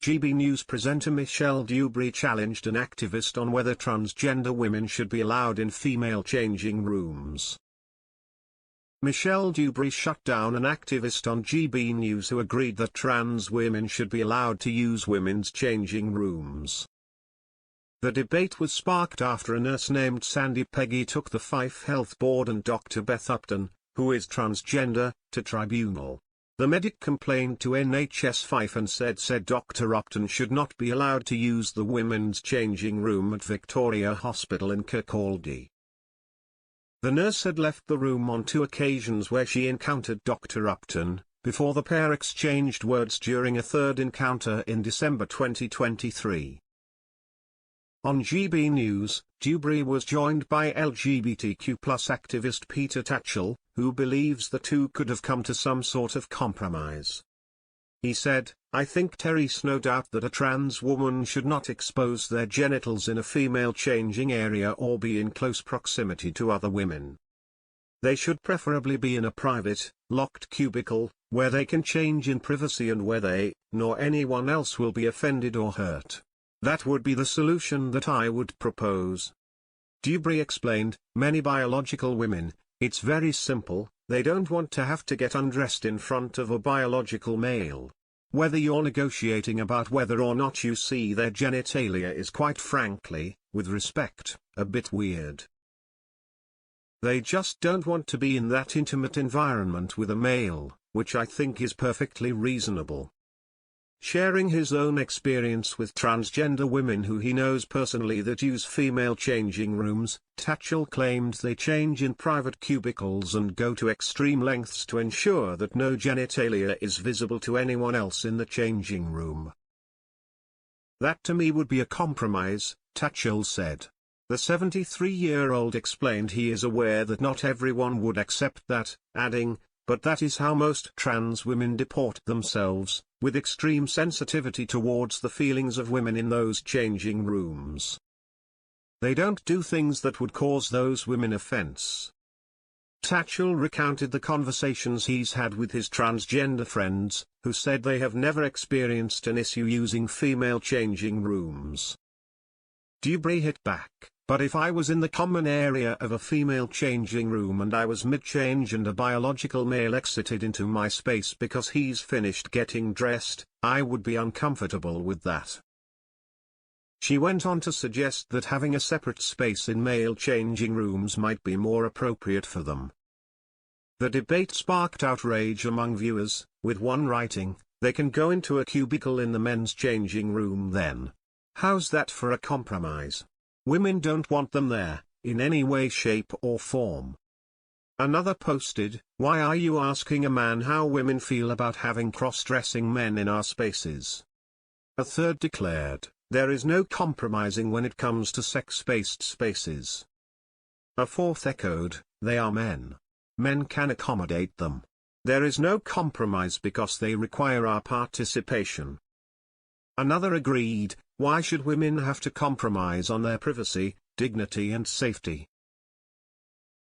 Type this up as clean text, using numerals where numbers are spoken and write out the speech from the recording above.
GB News presenter Michelle Dewberry challenged an activist on whether transgender women should be allowed in female changing rooms. Michelle Dewberry shut down an activist on GB News who agreed that trans women should be allowed to use women's changing rooms. The debate was sparked after a nurse named Sandy Peggy took the Fife Health Board and Dr. Beth Upton, who is transgender, to tribunal. The medic complained to NHS Fife and said Dr. Upton should not be allowed to use the women's changing room at Victoria Hospital in Kirkcaldy. The nurse had left the room on 2 occasions where she encountered Dr. Upton, before the pair exchanged words during a third encounter in December 2023. On GB News, Dewberry was joined by LGBTQ+ activist Peter Tatchell, who believes the two could have come to some sort of compromise. He said, "I think there's no doubt that a trans woman should not expose their genitals in a female changing area or be in close proximity to other women. They should preferably be in a private, locked cubicle, where they can change in privacy and where they, nor anyone else will be offended or hurt. That would be the solution that I would propose." Dewberry explained, "Many biological women, it's very simple, they don't want to have to get undressed in front of a biological male. Whether you're negotiating about whether or not you see their genitalia is quite frankly, with respect, a bit weird. They just don't want to be in that intimate environment with a male, which I think is perfectly reasonable." Sharing his own experience with transgender women who he knows personally that use female changing rooms, Tatchell claimed they change in private cubicles and go to extreme lengths to ensure that no genitalia is visible to anyone else in the changing room. "That to me would be a compromise," Tatchell said. The 73-year-old explained he is aware that not everyone would accept that, adding, "But that is how most trans women deport themselves, with extreme sensitivity towards the feelings of women in those changing rooms. They don't do things that would cause those women offense." Tatchell recounted the conversations he's had with his transgender friends, who said they have never experienced an issue using female changing rooms. Dewberry hit back, "But if I was in the common area of a female changing room and I was mid-change and a biological male exited into my space because he's finished getting dressed, I would be uncomfortable with that." She went on to suggest that having a separate space in male changing rooms might be more appropriate for them. The debate sparked outrage among viewers, with one writing, "They can go into a cubicle in the men's changing room then. How's that for a compromise? Women don't want them there, in any way, shape or form." Another posted, "Why are you asking a man how women feel about having cross-dressing men in our spaces?" A third declared, "There is no compromising when it comes to sex-based spaces." A fourth echoed, "They are men. Men can accommodate them. There is no compromise because they require our participation." Another agreed, "Why should women have to compromise on their privacy, dignity and safety?